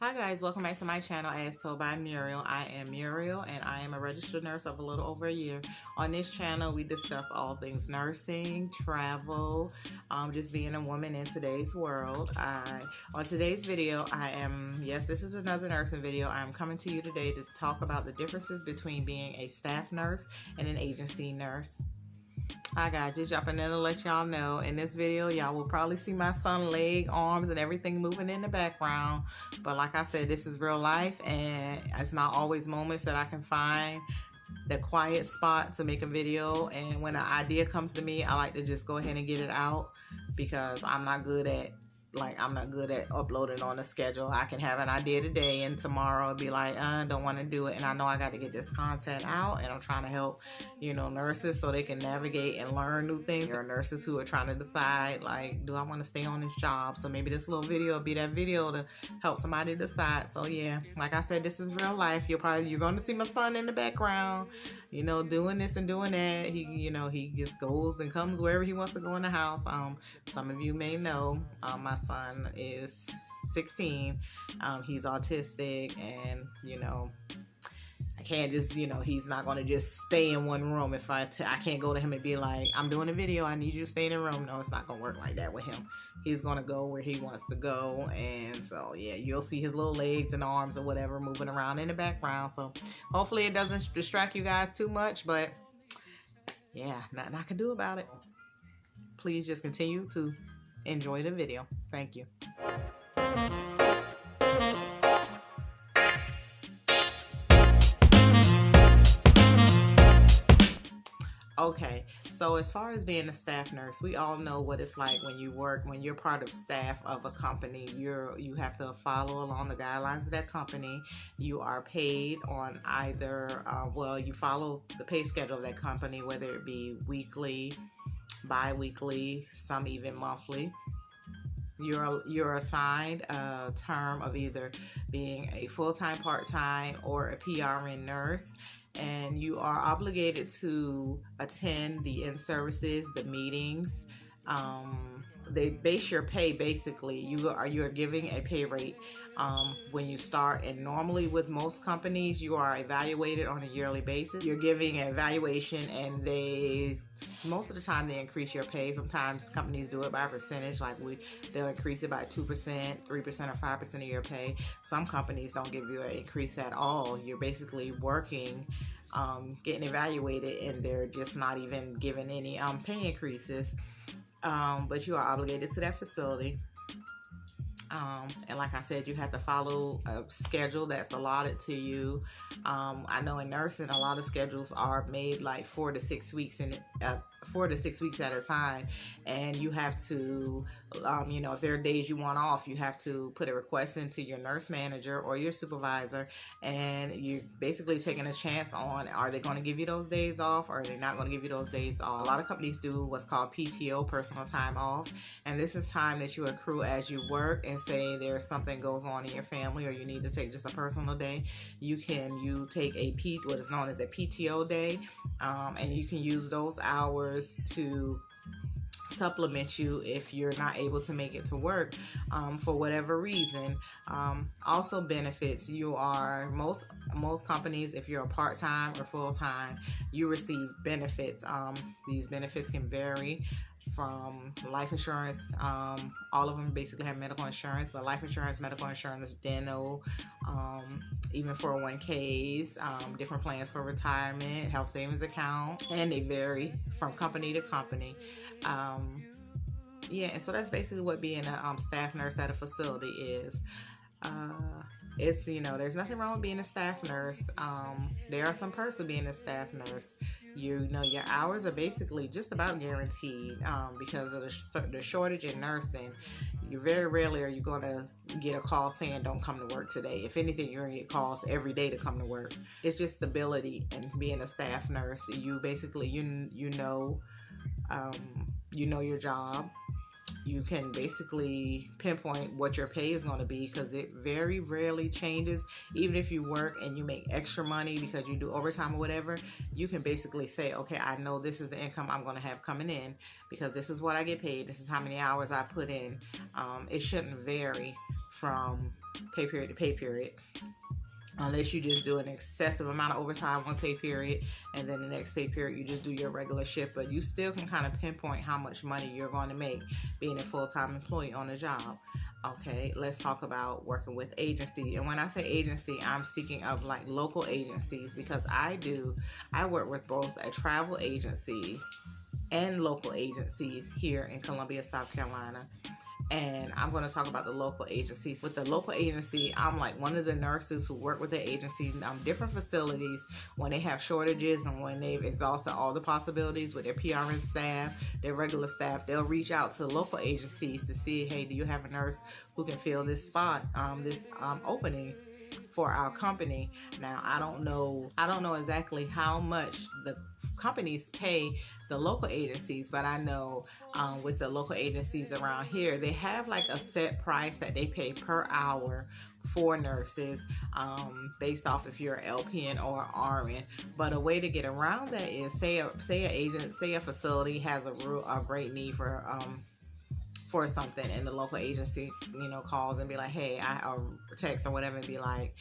Hi guys, welcome back to my channel as told by Muriel. I am Muriel and I am a registered nurse of a little over a year. On this channel we discuss all things nursing, travel, just being a woman in today's world. On today's video yes, this is another nursing video. I'm coming to you today to talk about the differences between being a staff nurse and an agency nurse. Hi guys, just jumping in to let y'all know in this video y'all will probably see my son leg, arms, and everything moving in the background, but like I said, this is real life and it's not always moments that I can find the quiet spot to make a video. And when an idea comes to me, I like to just go ahead and get it out because I'm not good at uploading on a schedule. I can have an idea today and tomorrow it'll be like, don't want to do it. And I know I got to get this content out, and I'm trying to help, nurses so they can navigate and learn new things. There are nurses who are trying to decide, like, do I want to stay on this job? So maybe this little video will be that video to help somebody decide. So yeah, like I said, this is real life. You're going to see my son in the background, doing this and doing that. He just goes and comes wherever he wants to go in the house. Some of you may know, my son is 16. He's autistic, and I can't just, he's not going to just stay in one room. If I can't go to him and be like, I'm doing a video, I need you to stay in the room. No, it's not going to work like that with him. He's going to go where he wants to go. And so, yeah, you'll see his little legs and arms or whatever moving around in the background. So hopefully it doesn't distract you guys too much. But yeah, nothing I can do about it. Please just continue to enjoy the video. Thank you. Okay, so as far as being a staff nurse, we all know what it's like when you're part of staff of a company. You have to follow along the guidelines of that company. You are paid on either, you follow the pay schedule of that company, whether it be weekly, bi-weekly, some even monthly. You're assigned a term of either being a full-time, part-time, or a PRN nurse, and you are obligated to attend the in-services, the meetings. They base your pay, basically. You're giving a pay rate when you start, and normally with most companies you are evaluated on a yearly basis. You're giving an evaluation, and most of the time they increase your pay. Sometimes companies do it by percentage, like they'll increase it by 2%, 3%, or 5% of your pay. Some companies don't give you an increase at all. You're basically working, getting evaluated, and they're just not even giving any pay increases. But you are obligated to that facility. And like I said, you have to follow a schedule that's allotted to you. I know in nursing, a lot of schedules are made like 4 to 6 weeks at a time, and you have to, if there are days you want off, you have to put a request into your nurse manager or your supervisor, and you're basically taking a chance on, are they going to give you those days off, or are they not going to give you those days off? A lot of companies do what's called PTO, personal time off, and this is time that you accrue as you work. And say there's something goes on in your family, or you need to take just a personal day, you take what is known as a PTO day, and you can use those hours to supplement you if you're not able to make it to work for whatever reason. Also benefits, most companies, if you're a part-time or full-time, you receive benefits. These benefits can vary from life insurance. All of them basically have medical insurance, but life insurance, medical insurance, dental, even 401ks, different plans for retirement, health savings account, and they vary from company to company. And so that's basically what being a staff nurse at a facility is. There's nothing wrong with being a staff nurse. There are some perks of being a staff nurse. Your hours are basically just about guaranteed because of the shortage in nursing. You very rarely are you going to get a call saying don't come to work today. If anything, you're going to get calls every day to come to work. It's just stability. And being a staff nurse, you basically you know your job. You can basically pinpoint what your pay is going to be because it very rarely changes. Even if you work and you make extra money because you do overtime or whatever, you can basically say, okay, I know this is the income I'm going to have coming in because this is what I get paid. This is how many hours I put in. It shouldn't vary from pay period to pay period. Unless you just do an excessive amount of overtime one pay period, and then the next pay period you just do your regular shift, but you still can kind of pinpoint how much money you're going to make being a full-time employee on a job. Okay, let's talk about working with agency. And when I say agency, I'm speaking of like local agencies, because I work with both a travel agency and local agencies here in Columbia, South Carolina. And I'm going to talk about the local agencies. With the local agency, I'm like one of the nurses who work with the agencies, different facilities. When they have shortages and when they've exhausted all the possibilities with their PRN staff, their regular staff, they'll reach out to local agencies to see, hey, do you have a nurse who can fill this spot, this opening for our company? Now, I don't know exactly how much the companies pay the local agencies, but I know with the local agencies around here, they have like a set price that they pay per hour for nurses, based off if you're LPN or RN. But a way to get around that is say a facility has a great need for something, and the local agency calls and be like, hey, or text or whatever, and be like,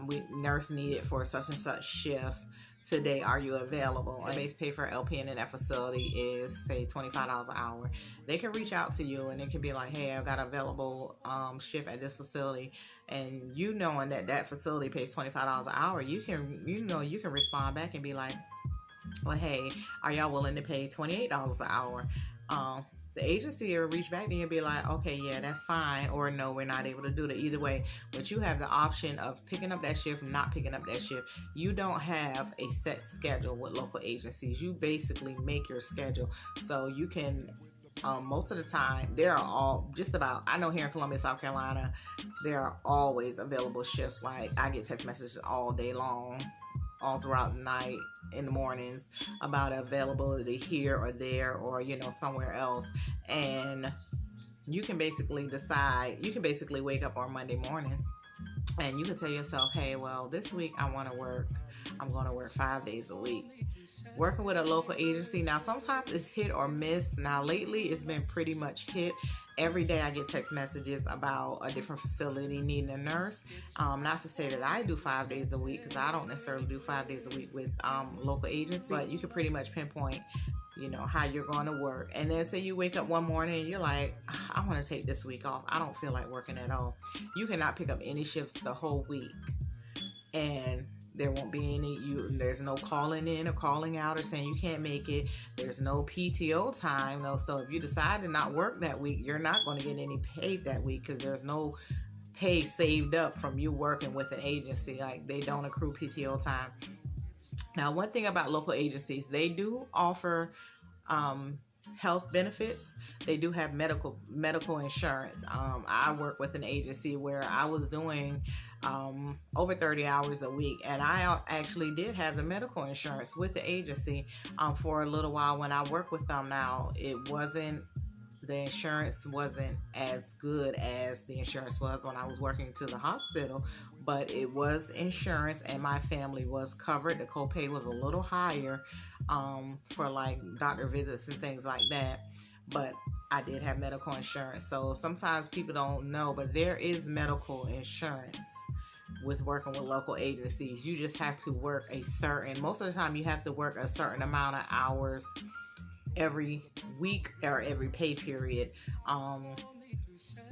we nurse needed for such and such shift today, are you available? And base pay for LPN in that facility is say $25 an hour. They can reach out to you and it can be like, hey, I've got an available shift at this facility, and knowing that facility pays $25 an hour, you can respond back and be like, well, hey, are y'all willing to pay $28 an hour? The agency will reach back to you and be like, okay, yeah, that's fine, or no, we're not able to do that. Either way, but you have the option of picking up that shift, not picking up that shift. You don't have a set schedule with local agencies. You basically make your schedule. So you can, most of the time, there are I know here in Columbia, South Carolina, there are always available shifts. Like, I get text messages all day long, all throughout the night, in the mornings, about availability here or there, or somewhere else. And you can basically decide, you can basically wake up on Monday morning and you can tell yourself, hey, well, this week I'm going to work 5 days a week. Working with a local agency, now sometimes it's hit or miss. Now lately it's been pretty much hit. Every day I get text messages about a different facility needing a nurse. Not to say that I do 5 days a week, because I don't necessarily do 5 days a week with local agencies, but you can pretty much pinpoint how you're going to work. And then say you wake up one morning and you're like, I want to take this week off, I don't feel like working at all. You cannot pick up any shifts the whole week, and there won't be there's no calling in or calling out or saying you can't make it. There's no PTO time, though. So if you decide to not work that week, you're not going to get any paid that week, because there's no pay saved up from you working with an agency. Like, they don't accrue PTO time. Now, one thing about local agencies, they do offer health benefits. They do have medical insurance. I work with an agency where I was doing over 30 hours a week, and I actually did have the medical insurance with the agency for a little while when I worked with them. Now, the insurance wasn't as good as the insurance was when I was working to the hospital, but it was insurance and my family was covered. The copay was a little higher for like doctor visits and things like that, but I did have medical insurance. So sometimes people don't know, but there is medical insurance with working with local agencies. You just have to work most of the time you have to work a certain amount of hours every week or every pay period.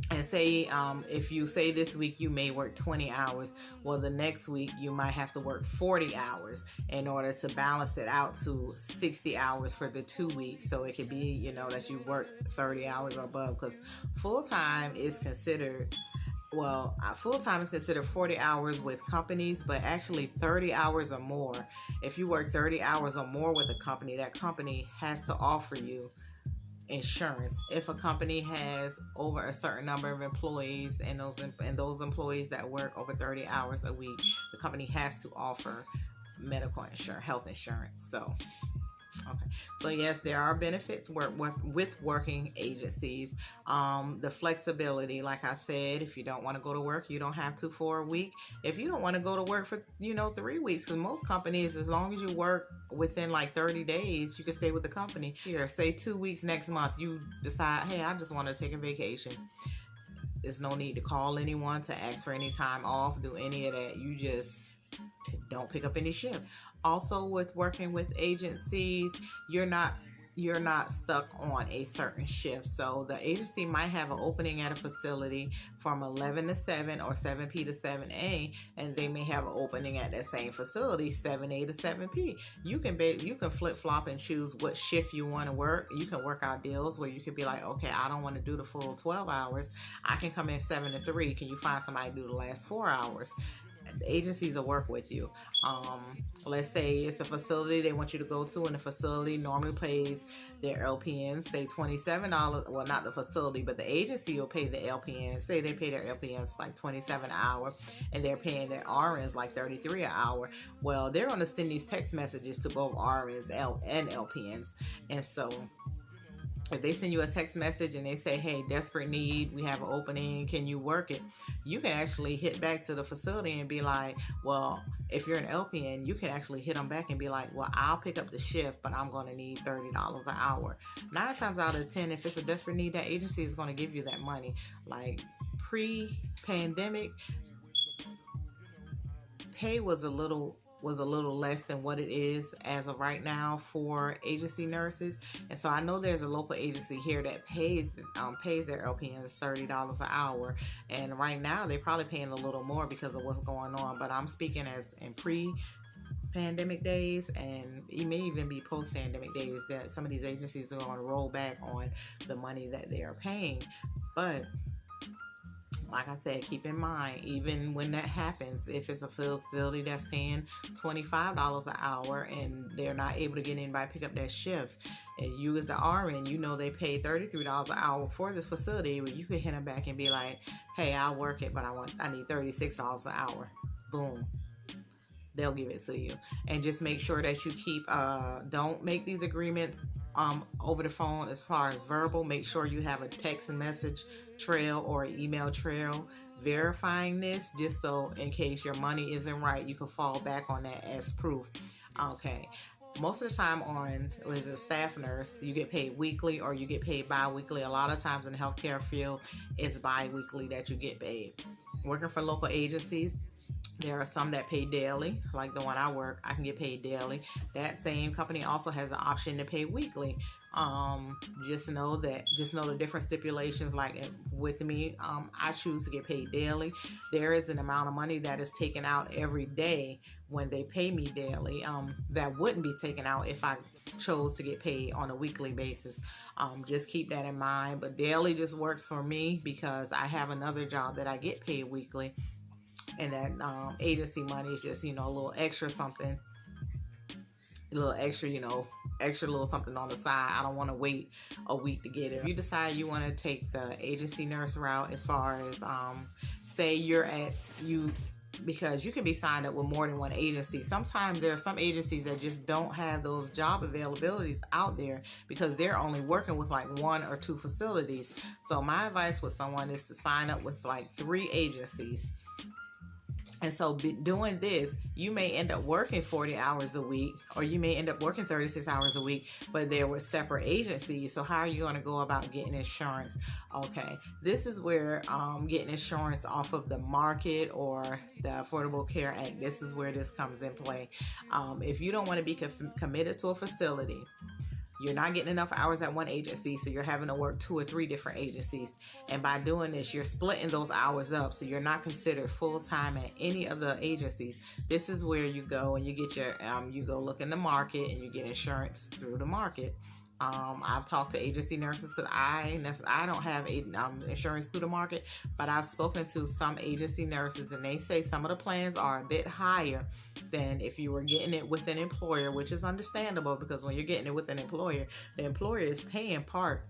And say if you say this week you may work 20 hours, well, the next week you might have to work 40 hours in order to balance it out to 60 hours for the 2 weeks. So it could be, that you work 30 hours or above, because full-time is considered, full-time is considered 40 hours with companies, but actually 30 hours or more. If you work 30 hours or more with a company, that company has to offer you insurance. If a company has over a certain number of employees, and those employees that work over 30 hours a week, the company has to offer medical insurance, health insurance. So yes, there are benefits with working agencies. The flexibility, like I said, if you don't want to go to work, you don't have to for a week. If you don't want to go to work for 3 weeks, because most companies, as long as you work within like 30 days, you can stay with the company. Here, say 2 weeks next month, you decide, hey, I just want to take a vacation. there's no need to call anyone to ask for any time off, do any of that. You just don't pick up any shifts. Also, with working with agencies, you're not stuck on a certain shift. So the agency might have an opening at a facility from 11 to 7 or 7p to 7a, and they may have an opening at that same facility 7a to 7p. You can flip flop and choose what shift you want to work. You can work out deals where you could be like, okay, I don't want to do the full 12 hours. I can come in 7 to 3. Can you find somebody to do the last 4 hours? The agencies will work with you. Let's say it's a facility they want you to go to, and the facility normally pays their LPNs, say $27. Well, not the facility, but the agency will pay the LPNs. Say they pay their LPNs like $27 an hour, and they're paying their RNs like $33 an hour. Well, they're going to send these text messages to both RNs and LPNs, and so if they send you a text message and they say, hey, desperate need, we have an opening, can you work it? You can actually hit back to the facility and be like, well, if you're an LPN, you can actually hit them back and be like, well, I'll pick up the shift, but I'm going to need $30 an hour. 9 times out of 10, if it's a desperate need, that agency is going to give you that money. Like pre-pandemic, pay was a little less than what it is as of right now for agency nurses. And so I know there's a local agency here that pays their LPNs $30 an hour. And right now they're probably paying a little more because of what's going on. But I'm speaking as in pre-pandemic days, and it may even be post-pandemic days, that some of these agencies are going to roll back on the money that they are paying. But like I said, keep in mind, even when that happens, if it's a facility that's paying $25 an hour and they're not able to get anybody to pick up that shift, and you as the RN, you know they pay $33 an hour for this facility, where you could hit them back and be like, hey, I'll work it, but I need $36 an hour. Boom. They'll give it to you. And just make sure that you keep, don't make these agreements over the phone as far as verbal. Make sure you have a text and message trail or an email trail verifying this, just so in case your money isn't right, you can fall back on that as proof. Okay. Most of the time as a staff nurse, you get paid weekly or you get paid bi-weekly. A lot of times in the healthcare field, it's bi-weekly that you get paid. Working for local agencies, there are some that pay daily, like the one I work. I can get paid daily. That same company also has the option to pay weekly. Just know the different stipulations. Like with me, I choose to get paid daily. There is an amount of money that is taken out every day when they pay me daily, that wouldn't be taken out if I chose to get paid on a weekly basis. Just keep that in mind. But daily just works for me because I have another job that I get paid weekly. And that agency money is just, a little extra something, a little extra, extra little something on the side. I don't want to wait a week to get it. If you decide you want to take the agency nurse route, as far as, say because you can be signed up with more than one agency. Sometimes there are some agencies that just don't have those job availabilities out there because they're only working with like 1 or 2 facilities. So my advice with someone is to sign up with like 3 agencies. And so doing this, you may end up working 40 hours a week, or you may end up working 36 hours a week, but there were separate agencies. So how are you going to go about getting insurance? Okay, this is where getting insurance off of the market or the Affordable Care Act, this is where this comes in play. If you don't want to be committed to a facility, you're not getting enough hours at one agency, so you're having to work 2 or 3 different agencies. And by doing this, you're splitting those hours up, so you're not considered full-time at any of the agencies. This is where you go and you get your, you go look in the market and you get insurance through the market. I've talked to agency nurses because I don't have insurance through the market, but I've spoken to some agency nurses and they say some of the plans are a bit higher than if you were getting it with an employer, which is understandable because when you're getting it with an employer, the employer is paying part.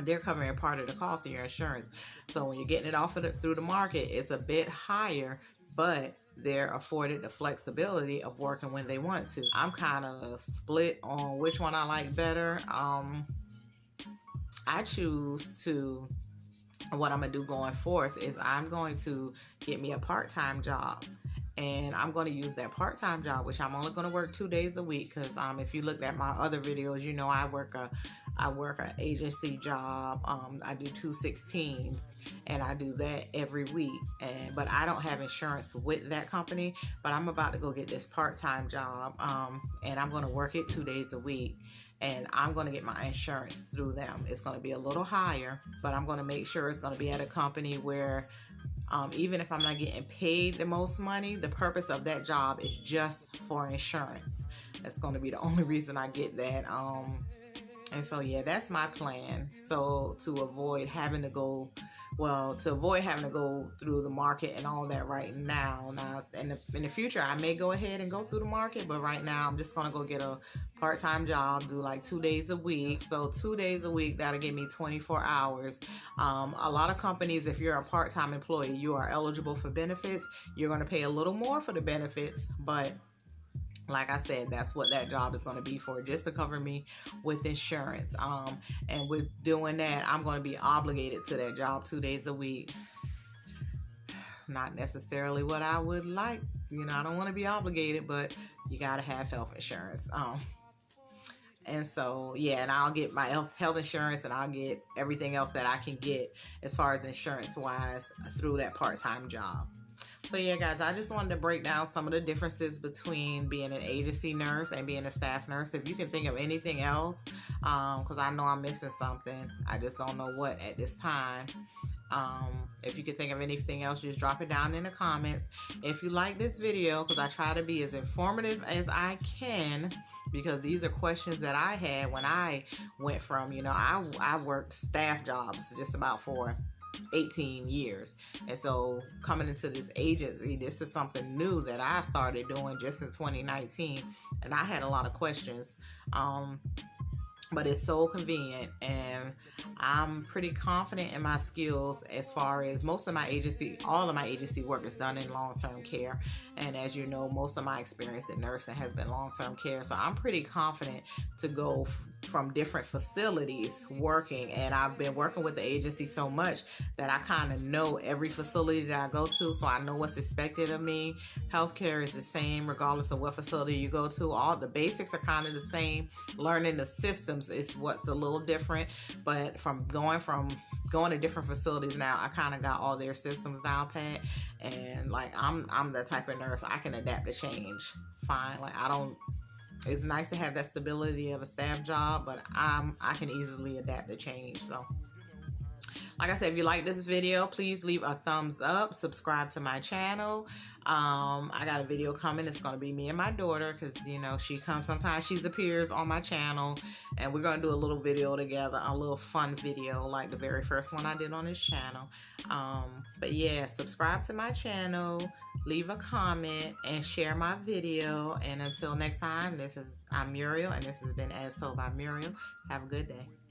They're covering part of the cost of your insurance. So when you're getting it through the market, it's a bit higher, but they're afforded the flexibility of working when they want to. I'm kind of split on which one I like better. I choose to, what I'm going to do going forth is I'm going to get me a part-time job. And I'm going to use that part-time job, which I'm only going to work 2 days a week. Because if you looked at my other videos, I work I work an agency job. I do 216s, and I do that every week. But I don't have insurance with that company. But I'm about to go get this part-time job, and I'm going to work it 2 days a week. And I'm going to get my insurance through them. It's going to be a little higher, but I'm going to make sure it's going to be at a company where even if I'm not getting paid the most money, the purpose of that job is just for insurance. That's going to be the only reason I get that. And so, yeah, that's my plan. So to avoid having to go through the market and all that right now. Now, in the future, I may go ahead and go through the market, but right now I'm just going to go get a part-time job, do like 2 days a week. So 2 days a week, that'll give me 24 hours. A lot of companies, if you're a part-time employee, you are eligible for benefits. You're going to pay a little more for the benefits, but like I said, that's what that job is going to be for, just to cover me with insurance. And with doing that, I'm going to be obligated to that job 2 days a week. Not necessarily what I would like. I don't want to be obligated, but you got to have health insurance. And so, yeah, and I'll get my health insurance, and I'll get everything else that I can get as far as insurance-wise through that part-time job. So yeah, guys, I just wanted to break down some of the differences between being an agency nurse and being a staff nurse. If you can think of anything else, because I know I'm missing something. I just don't know what at this time. If you can think of anything else, just drop it down in the comments. If you like this video, because I try to be as informative as I can, because these are questions that I had when I went from, I worked staff jobs just about for 18 years. And so coming into this agency, this is something new that I started doing just in 2019. And I had a lot of questions. But it's so convenient, and I'm pretty confident in my skills as far as all of my agency work is done in long-term care. And as you know, most of my experience in nursing has been long-term care. So I'm pretty confident to go from different facilities working. And I've been working with the agency so much that I kind of know every facility that I go to. So I know what's expected of me. Healthcare is the same regardless of what facility you go to. All the basics are kind of the same. Learning the systems is what's a little different, but from going to different facilities now, I kind of got all their systems down pat, and like I'm the type of nurse I can adapt to change fine. It's nice to have that stability of a staff job, but I can easily adapt to change. So like I said, if you like this video, please leave a thumbs up, subscribe to my channel. I got a video coming. It's going to be me and my daughter, because, sometimes she appears on my channel, and we're going to do a little video together, a little fun video like the very first one I did on this channel. But yeah, subscribe to my channel, leave a comment, and share my video. And until next time, I'm Muriel, and this has been As Told by Muriel. Have a good day.